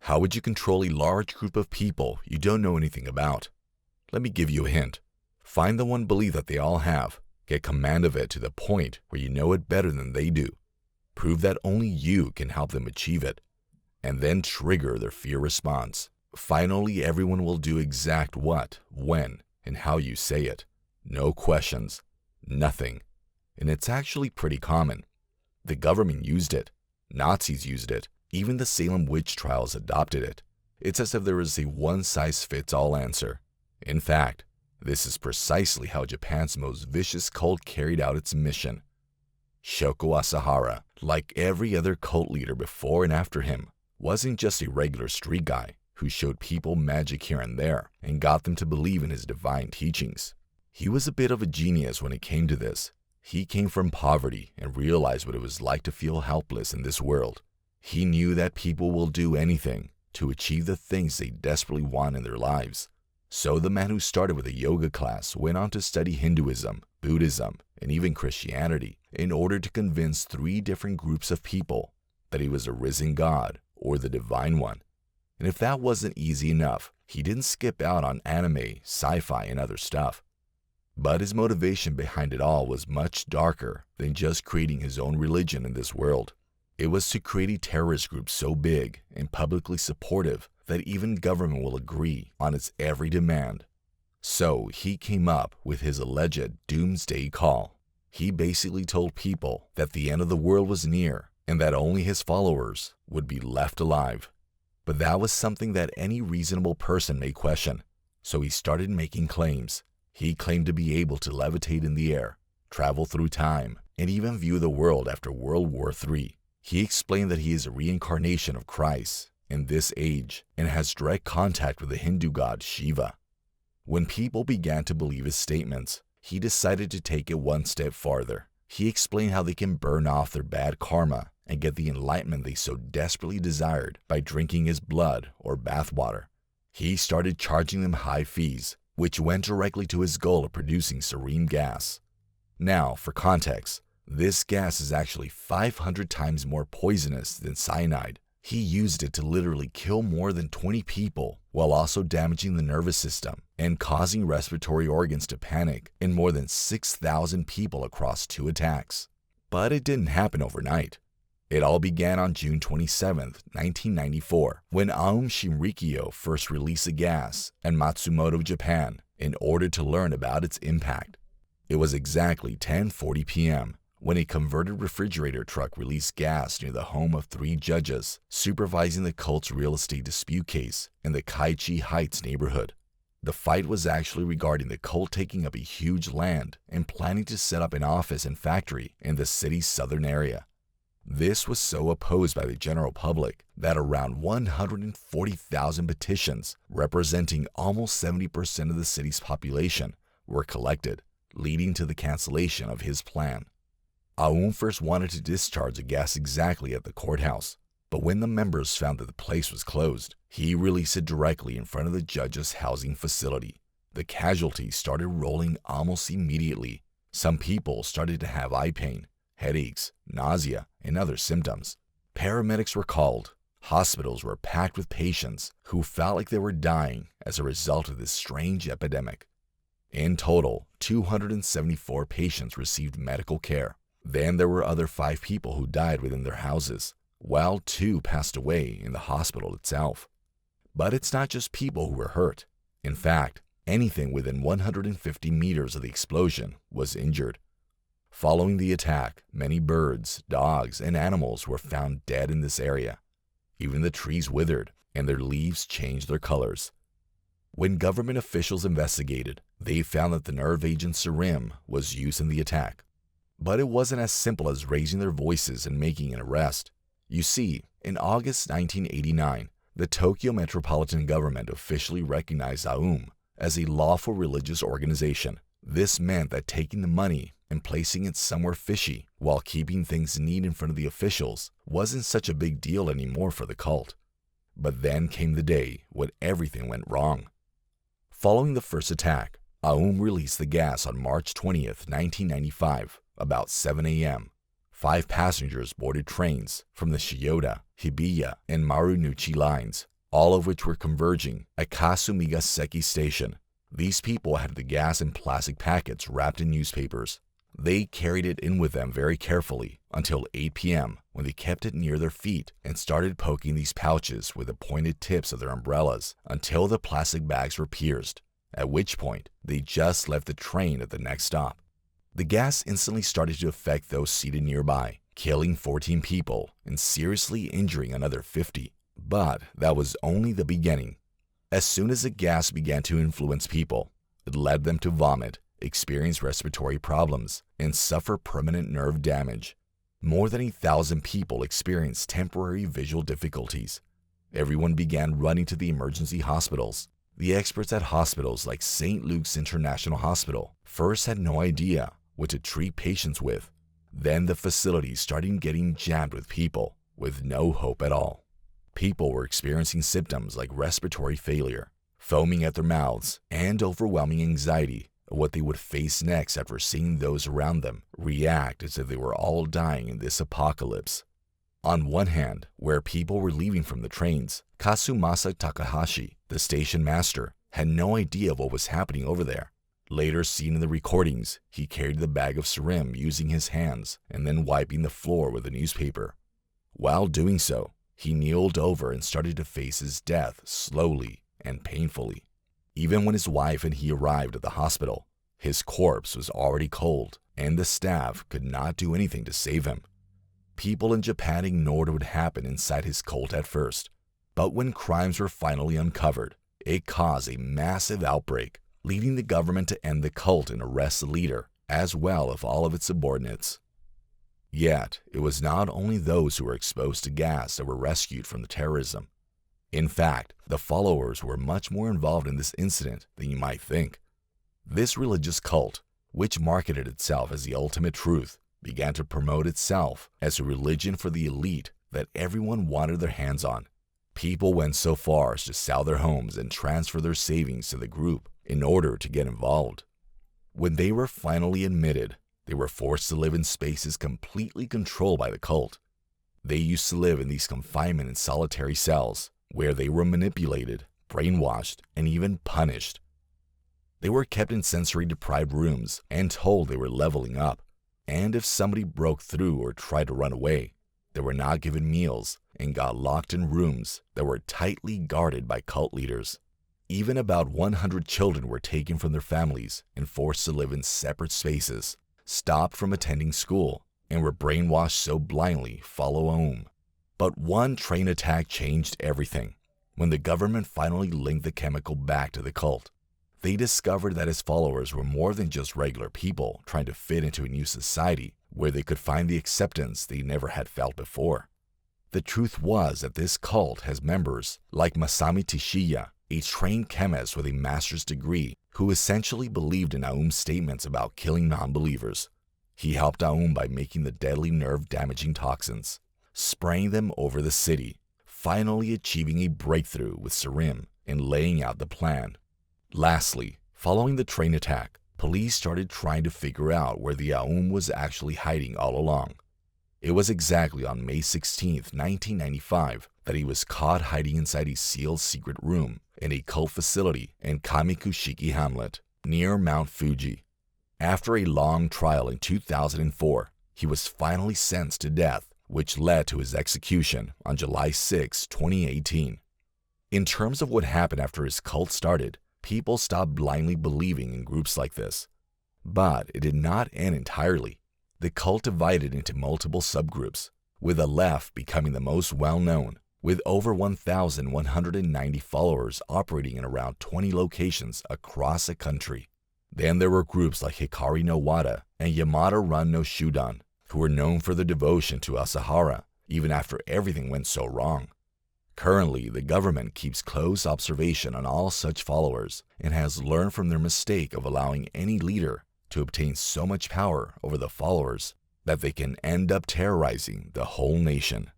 How would you control a large group of people you don't know anything about? Let me give you a hint. Find the one belief that they all have. Get command of it to the point where you know it better than they do. Prove that only you can help them achieve it. And then trigger their fear response. Finally, everyone will do exact what, when, and how you say it. No questions. Nothing. And it's actually pretty common. The government used it. Nazis used it. Even the Salem witch trials adopted it. It's as if there is a one-size-fits-all answer. In fact, this is precisely how Japan's most vicious cult carried out its mission. Shoko Asahara, like every other cult leader before and after him, wasn't just a regular street guy who showed people magic here and there and got them to believe in his divine teachings. He was a bit of a genius when it came to this. He came from poverty and realized what it was like to feel helpless in this world. He knew that people will do anything to achieve the things they desperately want in their lives. So the man who started with a yoga class went on to study Hinduism, Buddhism, and even Christianity in order to convince 3 different groups of people that he was a risen God or the Divine One. And if that wasn't easy enough, he didn't skip out on anime, sci-fi, and other stuff. But his motivation behind it all was much darker than just creating his own religion in this world. It was to create a terrorist group so big and publicly supportive that even government will agree on its every demand. So he came up with his alleged Doomsday call. He basically told people that the end of the world was near and that only his followers would be left alive. But that was something that any reasonable person may question. So he started making claims. He claimed to be able to levitate in the air, travel through time, and even view the world after World War III. He explained that he is a reincarnation of Christ in this age and has direct contact with the Hindu god Shiva. When people began to believe his statements, he decided to take it one step farther. He explained how they can burn off their bad karma and get the enlightenment they so desperately desired by drinking his blood or bathwater. He started charging them high fees, which went directly to his goal of producing sarin gas. Now, for context, this gas is actually 500 times more poisonous than cyanide. He used it to literally kill more than 20 people while also damaging the nervous system and causing respiratory organs to panic in more than 6,000 people across 2 attacks. But it didn't happen overnight. It all began on June 27, 1994, when Aum Shinrikyo first released the gas in Matsumoto, Japan, in order to learn about its impact. It was exactly 10:40 p.m. when a converted refrigerator truck released gas near the home of 3 judges supervising the cult's real estate dispute case in the Kaichi Heights neighborhood. The fight was actually regarding the cult taking up a huge land and planning to set up an office and factory in the city's southern area. This was so opposed by the general public that around 140,000 petitions, representing almost 70% of the city's population, were collected, leading to the cancellation of his plan. Aum first wanted to discharge the gas exactly at the courthouse, but when the members found that the place was closed, he released it directly in front of the judge's housing facility. The casualties started rolling almost immediately. Some people started to have eye pain, headaches, nausea, and other symptoms. Paramedics were called. Hospitals were packed with patients who felt like they were dying as a result of this strange epidemic. In total, 274 patients received medical care. Then there were other 5 people who died within their houses, while 2 passed away in the hospital itself. But it's not just people who were hurt. In fact, anything within 150 meters of the explosion was injured. Following the attack, many birds, dogs, and animals were found dead in this area. Even the trees withered, and their leaves changed their colors. When government officials investigated, they found that the nerve agent Sarin was used in the attack. But it wasn't as simple as raising their voices and making an arrest. You see, in August 1989, the Tokyo Metropolitan Government officially recognized Aum as a lawful religious organization. This meant that taking the money and placing it somewhere fishy while keeping things neat in front of the officials wasn't such a big deal anymore for the cult. But then came the day when everything went wrong. Following the first attack, Aum released the gas on March 20th, 1995, about 7 a.m. 5 passengers boarded trains from the Chiyoda, Hibiya, and Marunouchi lines. all of which were converging at Kasumigaseki Station. These people had the gas in plastic packets wrapped in newspapers. They carried it in with them very carefully until 8 p.m. when they kept it near their feet and started poking these pouches with the pointed tips of their umbrellas until the plastic bags were pierced, at which point they just left the train at the next stop. The gas instantly started to affect those seated nearby, killing 14 people and seriously injuring another 50. But that was only the beginning. As soon as the gas began to influence people, it led them to vomit, experience respiratory problems, and suffer permanent nerve damage. More than 1,000 people experienced temporary visual difficulties. Everyone began running to the emergency hospitals. The experts at hospitals like St. Luke's International Hospital first had no idea what to treat patients with. Then the facilities started getting jammed with people with no hope at all. People were experiencing symptoms like respiratory failure, foaming at their mouths, and overwhelming anxiety of what they would face next after seeing those around them react as if they were all dying in this apocalypse. On one hand, where people were leaving from the trains, Kazumasa Takahashi, the station master, had no idea of what was happening over there. Later seen in the recordings, he carried the bag of sarin using his hands and then wiping the floor with a newspaper. While doing so, he kneeled over and started to face his death slowly and painfully. Even when his wife and he arrived at the hospital, his corpse was already cold, and the staff could not do anything to save him. People in Japan ignored what would happen inside his cult at first, but when crimes were finally uncovered, it caused a massive outbreak, leading the government to end the cult and arrest the leader, as well as all of its subordinates. Yet, it was not only those who were exposed to gas that were rescued from the terrorism. In fact, the followers were much more involved in this incident than you might think. This religious cult, which marketed itself as the ultimate truth, began to promote itself as a religion for the elite that everyone wanted their hands on. People went so far as to sell their homes and transfer their savings to the group in order to get involved. When they were finally admitted, they were forced to live in spaces completely controlled by the cult. They used to live in these confinement and solitary cells, where they were manipulated, brainwashed, and even punished. They were kept in sensory-deprived rooms and told they were leveling up, and if somebody broke through or tried to run away, they were not given meals and got locked in rooms that were tightly guarded by cult leaders. Even about 100 children were taken from their families and forced to live in separate spaces, stopped from attending school, and were brainwashed so blindly follow Aum. But one train attack changed everything. When the government finally linked the chemical back to the cult, they discovered that his followers were more than just regular people trying to fit into a new society where they could find the acceptance they never had felt before. The truth was that this cult has members like Masami Tishiya, a trained chemist with a master's degree who essentially believed in Aum's statements about killing non-believers. He helped Aum by making the deadly nerve-damaging toxins, spraying them over the city, finally achieving a breakthrough with Sarin and laying out the plan. Lastly, following the train attack, police started trying to figure out where the Aum was actually hiding all along. It was exactly on May 16, 1995, that he was caught hiding inside a sealed secret room in a cult facility in Kamikushiki Hamlet, near Mount Fuji. After a long trial in 2004, he was finally sentenced to death, which led to his execution on July 6, 2018. In terms of what happened after his cult started, people stopped blindly believing in groups like this. But it did not end entirely. The cult divided into multiple subgroups, with the left becoming the most well-known, with over 1,190 followers operating in around 20 locations across the country. Then there were groups like Hikari no Wada and Yamada Run no Shudan, who were known for their devotion to Asahara, even after everything went so wrong. Currently, the government keeps close observation on all such followers and has learned from their mistake of allowing any leader to obtain so much power over the followers that they can end up terrorizing the whole nation.